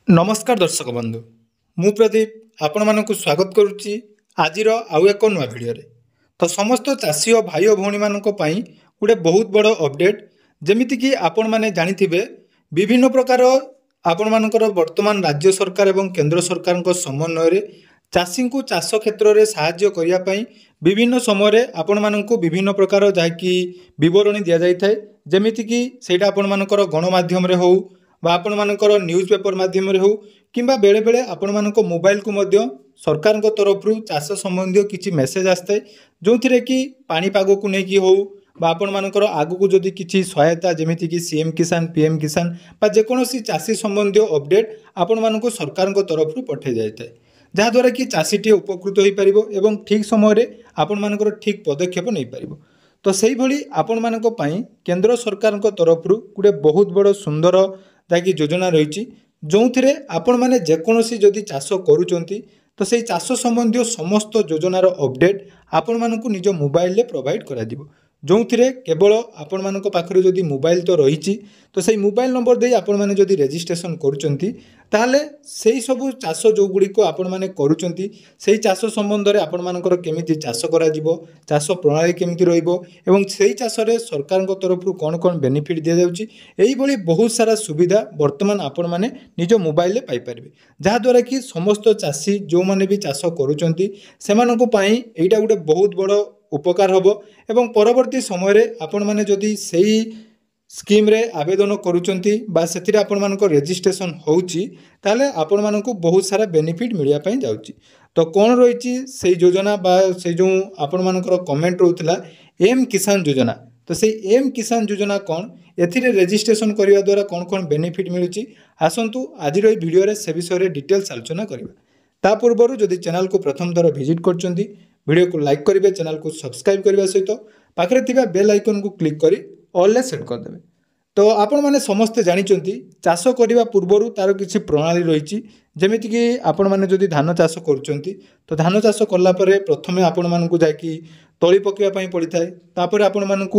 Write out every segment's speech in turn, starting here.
नमस्कार दर्शक बंधु मु प्रदीप आपण मानक स्वागत करुच्ची आज आउ एक नुआ भिडियो तो समस्त चाषी और भाई और भौणी मानक पई गोटे बहुत बड़ अपडेट जमीती कि आपण माने जानिथिबे विभिन्न प्रकार आपण मानकर वर्तमान राज्य सरकार एवं केंद्र सरकार समन्वय चाषी को चाष क्षेत्र में साहाय्य करने विभिन्न समय आपण मानक विभिन्न प्रकार जहाँकि बरणी दि जाए जमीती कि सेटा आपण मानकर गणमाध्यम रे हो बा आपण मानकर न्यूज पेपर माध्यम रे हो किंबा बेले बेले आपण मानक मोबाइल को मध्य सरकार तरफ चाष संबंधी किसी मेसेज आसता है जो थी कि पाणीपाग को लेकिन हो बा आपण मानकर आगू जदि किसी सहायता जमीती कि सीएम किसान पीएम किसान बा जेकोसी चाषी संबंधी अपडेट आपण मानक सरकार तरफ पठे जाए जहाँद्वारा कि चाषीटी उपकृत हो पार एवं ठीक समय आपण मानकर ठीक पदक्षेप नहीं पार तो से भली आपण मानक पई केंद्र सरकार तरफ गोटे बहुत बड़ सुंदर जहाँकि योजना रही जो थे आपण मैंने जेकोसी जदि चाष करुँच तो से चाष संबंधी समस्त योजनार अपडेट आपण मानक निज मोबाइल रे प्रोवाइड करा दिबो जो थे केवल आपण मानक पाखरे जदि मोबाइल तो रही तो सही मोबाइल नंबर दे आपण माने जदि रजिस्ट्रेशन करुँच ताहले सेही सबु चाष जो गुड़िक आपण माने करुँच सेही चाष संबंध में आपण मानकर केमिति चाष करा जिवो चाष प्रणाली केमिति रहिबो एवं सेही चाष रे सरकार तरफ कौन कौन बेनिफिट दि जाउची एही भली बहुत सारा सुविधा वर्तमान आपण माने निज मोबाइल रे पाई परिबे जहाँद्वारा कि समस्त चाषी जो माने भी चाष करुँच सेमानक पई एइटा गोटे बहुत बड़ उपकार हम एवं परवर्ती समय आपण मैंने जदि सही स्कीम रे आवेदन करुँच से आपण मानक रजिस्ट्रेशन होउची ताले आपण मानक बहुत सारा बेनिफिट मिलवाई जाउची तो कौन रही से योजना बा से जो आपण मानकर कमेंट रोला एम किसान योजना तो से एम किसान योजना कौन एथिरे रजिस्ट्रेशन करने द्वारा कौन कौन बेनिफिट मिलूची आसंतु आज भिडियो से विषय डिटेल्स आलोचना करबा ता पूर्व जदि चैनल को प्रथम थर विजिट करछंती वीडियो को लाइक करेंगे चैनल को सब्सक्राइब करने सहित पाखे थिबा बेल आइकन को क्लिक करी ऑल सेट करदे तो आपण मैंने समस्ते जानते चाष करने पूर्वर तार किसी प्रणाली रही जमीती कि आपण मैंने जदि धान चाष करुँच तो धान चाष कलापर प्रथम आपण मानक जाकि तली पकाइवाई पड़ता है तापर आपण मानक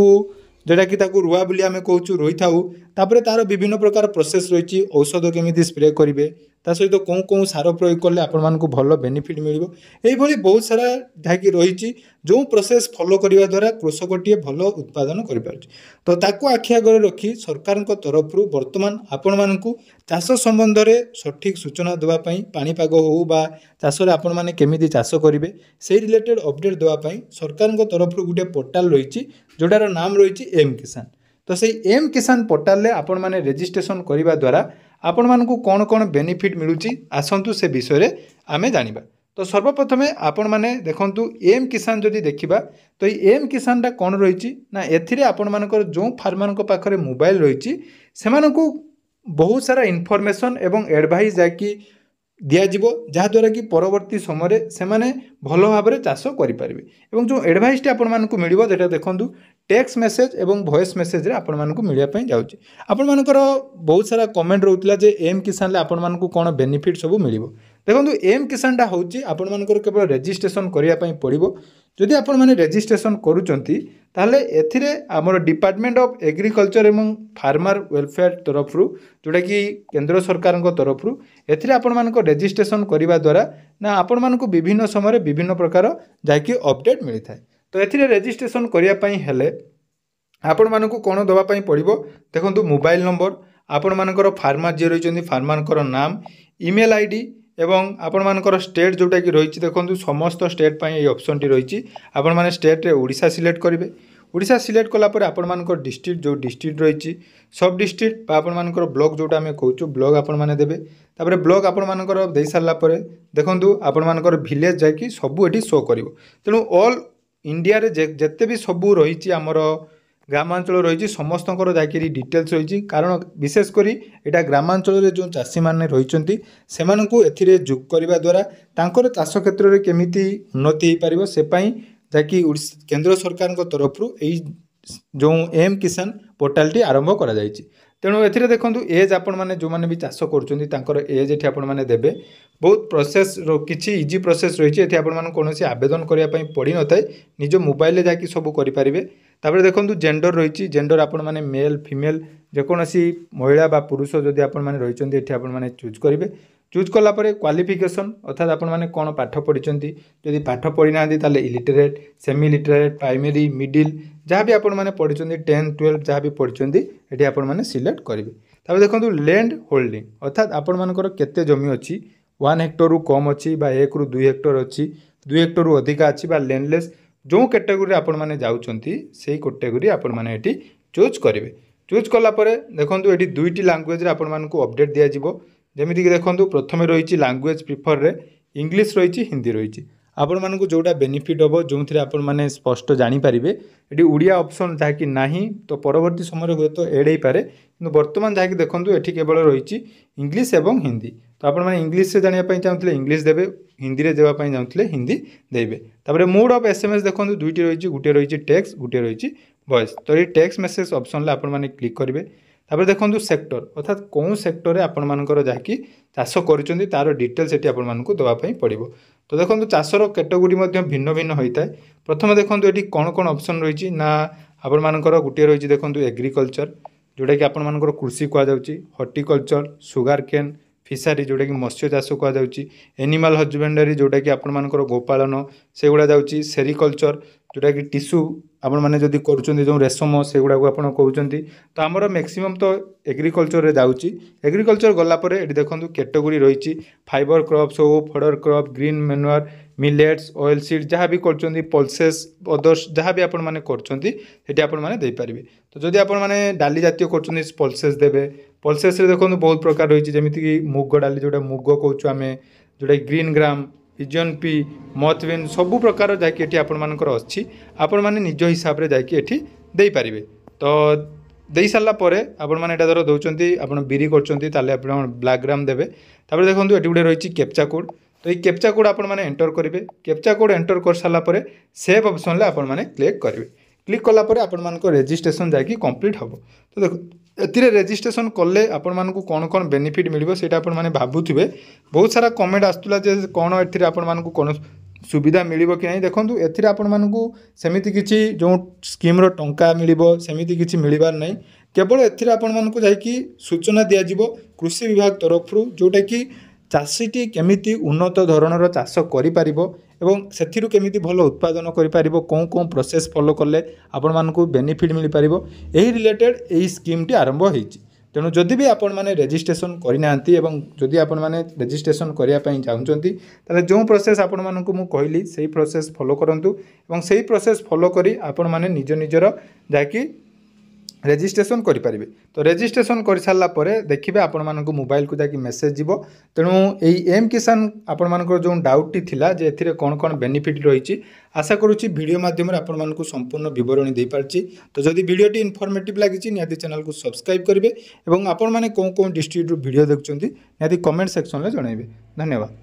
जोटा कि रुआ बोली आम कहूँ रोई था तापर तार विभिन्न प्रकार प्रोसेस रही औषध केमी स्प्रे करेंगे ता सहित कौन कौन सार प्रयोग कले आपण मानक भल बेनिफिट मिल यही बहुत सारा जहाँकि रही जो प्रोसेस फॉलो करने द्वारा कृषकटीए भल उत्पादन कर तो ताकू आखि आगे रखी सरकार तरफ वर्तमान आपण मानक चाष संबंध में सठिक सूचना देवाई पाणीपाग हो बा चाष आपण मैंने केमी चाष करेंगे से रिलेटेड अपडेट देवाई सरकार तरफ गोटे पोर्टाल रही जोटार नाम रही एम किसान तो से एम किसान पोर्टाल आपण मैंने रजिस्ट्रेशन करने द्वारा आपण मानक कौन कौन बेनिफिट मिलूची आसंतु से विषय आमे जानिबा तो सर्वप्रथमे आपण माने देखंतु एम किसान जदि देखिबा तो ये एम किसान टा कौन रही ना एथिरे आपण मानकर जो फार्मर पाखरे मोबाइल रही सेमानकु बहुत सारा इनफॉरमेशन एवं एडवाइस जाकि दिज्व जहाँद्वारा कि परवर्ती समय से भल भाव में चाष करें जो एडभाइसटी आपण मानक मिल देखूँ टेक्स्ट मेसेज एवं वॉइस मेसेज रे आपण मानक मिलवाई जाऊँगी आपण मानकर बहुत सारा कमेंट रोला जे एम किसान आपण मानक कौन बेनिफिट सब मिल देखो एम किसान टा हूँ आपण मानकर केवल रजिस्ट्रेशन करने पड़ो जदि आपण माने रजिस्ट्रेशन करुँच ताहले एथिरे आमर डिपार्टमेंट ऑफ एग्रीकल्चर एवं फार्मर वेलफेयर तरफ जोटा कि केंद्र सरकार तरफ एथिरे आपण मानक रजिस्ट्रेशन करने द्वारा ना आपण मानक विभिन्न समय विभिन्न प्रकार जहाँकि अपडेट मिलता है तो एथिरे रजिस्ट्रेशन करने हेले आपण मानक कौन दवाई पड़ो देखो मोबाइल नंबर आपण मानकर फार्मर जी रही फार्मर नाम ईमेल आईडी एवं आपण मानकर स्टेट जोटा कि रही देखो समस्त स्टेट पर ये ऑप्शन टी रही आपण माने स्टेट रे ओडिशा सिलेक्ट करेंगे ओडिशा सिलेक्ट कलापर आपण मानकर डिस्ट्रिक्ट जो डिस्ट्रिक्ट रही सब डिस्ट्रिक्ट आपण मानकर ब्लॉक जोटा आम कहूँ ब्लॉक आपण माने देबे तापर ब्लॉक आपण मानकर दे सारा पर देखो आपण मानकर विलेज जाकि सबू एटी शो करिवो तेणु ऑल इंडिया रे जेते भी सबू रही आमर ग्रामांचल रही समस्त जहाँकि डिटेल्स रही कारण विशेषकर यहाँ ग्रामांचल जो चाषी मैंने रही से जोग करने द्वारा तांकर चाष क्षेत्र में केमिति उन्नति हो पार से जहाँकि केंद्र सरकार तरफ यही जो एम किसान पोर्टाल आरंभ करा जायछि तेणु ए देखो एज आपण मैंने जो मैंने भी चाष कर एज ये आपने देवे बहुत प्रोसेस किसी इजी प्रोसेस रही है कौन आवेदन करने पड़ न था निज मोबाइल जाकि सब करें तापर देखो जेंडर रही जेंडर आपण मैंने मेल फीमेल जेकोसी महिला बा पुरुष जदि आपण मैंने रही आपण मैंने चूज करेंगे चूज कलापर क्वालिफिकेशन अर्थात आपण मैंने कौन पाठ पढ़ी जदि पाठ पढ़ी ना illiterate semi literate primary middle जहाँ भी आपण मैंने पढ़ी 10 12 जहाँ भी पढ़ी ये आपण मैंने सिलेक्ट करेंगे तापर देखो लैंड होल्डिंग अर्थात आपण मानकर केते जमी अच्छी 1 हेक्टर रु कम अच्छी 1 रु 2 हेक्टर अच्छी 2 हेक्टर रु अधिका अच्छी लैंडलेस जो कैटेगोरी आपण मैंने जाउछंती से कैटेगोरी आपण मैंने एटी चूज करेंगे चूज कलापर देखो ये दुईटी लैंग्वेज आपण मानक अपडेट दिया जिवो जमीक देखो प्रथम रही लैंग्वेज प्रिफर रे इंग्लिश रही हिंदी रही आपण मानक जोटा बेनिफिट हम जो थे आपण मैंने स्पष्ट जानीपारे ये उड़िया ऑप्शन जहाँकि नहीं तो परवर्ती समय हुए तो एड हो पारे कि बर्तमान जहाँकि देखो ये केवल रही इंग्लिश एवं हिंदी तो आपण मैंने इंग्लिश से जानापी चाहते इंग्लिश देवे हिंदी में देवाई चाहते हिंदी देवे तापर मोड ऑफ एसएमएस देखो दुईटी रही गोटे रही टेक्स्ट गोटे रही वॉइस तो ये टेक्स्ट मेसेज ऑप्शन आपण मैंने क्लिक करेंगे तापर देखो सेक्टर अर्थात कौन सेक्टर आपण मानकर जहाँकि चाष कर तार डिटेल्स ये आपण मानक देवाई पड़ो तो देखो चाषर कैटेगोरी भिन्न भिन्न होता है प्रथम देखो ये कौन कौन ऑप्शन रही ना आपण मानकर गोटे रही देखो एग्रीकल्चर जोटा कि आपण मानकर कृषि कहुच्छी हॉर्टिकल्चर सुगार केन फिशारी जोटा कि मत्स्य चाष कहुच्छी एनिमल हजबेंडरी जोटा कि आपण मानकर गोपालन से गुड़ा जाऊँगी सेरिकल्चर जोटा कि टिश्यू आपण मैंने जदि करुँच जो रेशम से गुड़ा आप कहते तो आमर मैक्सिमम तो एग्रीकल्चर जाऊँगी एग्रीकल्चर गलापर ये देखो कैटेगोरी रही फाइबर क्रॉप्स हो fodder crop green manure millets oil seed जहाँ भी कर पल्सेस अदर्स जहाँ भी आपण मैंने कर तो जदि आपण मैंने डाली जातीय कर पल्सेस देवे पल्सेस देखो बहुत प्रकार रही जमीक मुग डाली जोटा मुग कौच आम जोटा ग्रीन ग्राम पिजन पी मथविन सबू प्रकार जैकि आपण मानकर अच्छी आपण मैंने निज हिसाब से जैकि दे पारे तो दे सारापर आपण मैंने धर दौरान आप बिरी कर ब्लैक ग्राम देवे तापर देखो ये गोटे रही कैप्चा कोड तो ये कैप्चा कोड आपण मैंने एंटर करेंगे कैप्चा कोड एंटर कर सारापर सेव ऑप्शन ले आपण मैंने क्लिक करेंगे क्लिक कलापर आपण मानक रेजिस्ट्रेशन जाकि कंप्लीट हम तो देखो ए रेजिस्ट्रेशन कले आपण मानक कौन कौन बेनिफिट मिल से आपण मैंने भावुवे बहुत सारा कमेंट आसूला कौन ए आपण मानक कौन सुविधा मिल कि नहीं देखो ए आपण मानक सेमिति किछि जो स्कीम्र टंका मिल सेमिति किछि मिलबार नहीं केवल ए आपण मानक जाकि सूचना दिज्व कृषि विभाग तरफ जोटा कि चाषीटी केमिति उन्नत धरणर चाष करिपार एवं सेथिरु केमिति भल उत्पादन करिपार कौन कौन प्रोसेस फॉलो कले आपण मानकु बेनिफिट मिल पार यही रिलेटेड यही स्कीम टी आरंभ होईछि तेणु जदि भी आपण माने रेजिस्ट्रेशन करिनांती एवं जदि आपण माने रेजिस्ट्रेशन करिया पई चाहुचंती ताले जो प्रोसेस आपण मानकु मु कहली सेही प्रोसेस फॉलो करंतु एवं सेही प्रोसेस फॉलो करी आपण माने निज निजर जाकी रेजिस्ट्रेशन करेंगे तो रेजिस्ट्रेशन कर सारा पर देखिए आपण मानक मोबाइल को जाकि मेसेज जीव तेणु यही एम किसान आपण मानकर जो डाउट थिला जे एथिरे कौन कौन बेनिफिट रही आशा करुच्ची वीडियो माध्यम आपण मानक संपूर्ण बरणी दे पारछि तो जदि वीडियोटी इनफॉर्मेटिव लगी निहाती चैनल को सब्सक्राइब करेंगे और आपण माने कौन कौन डिस्ट्रिक्ट वीडियो देखुं निहाती कमेंट सेक्शन में जनइबे धन्यवाद।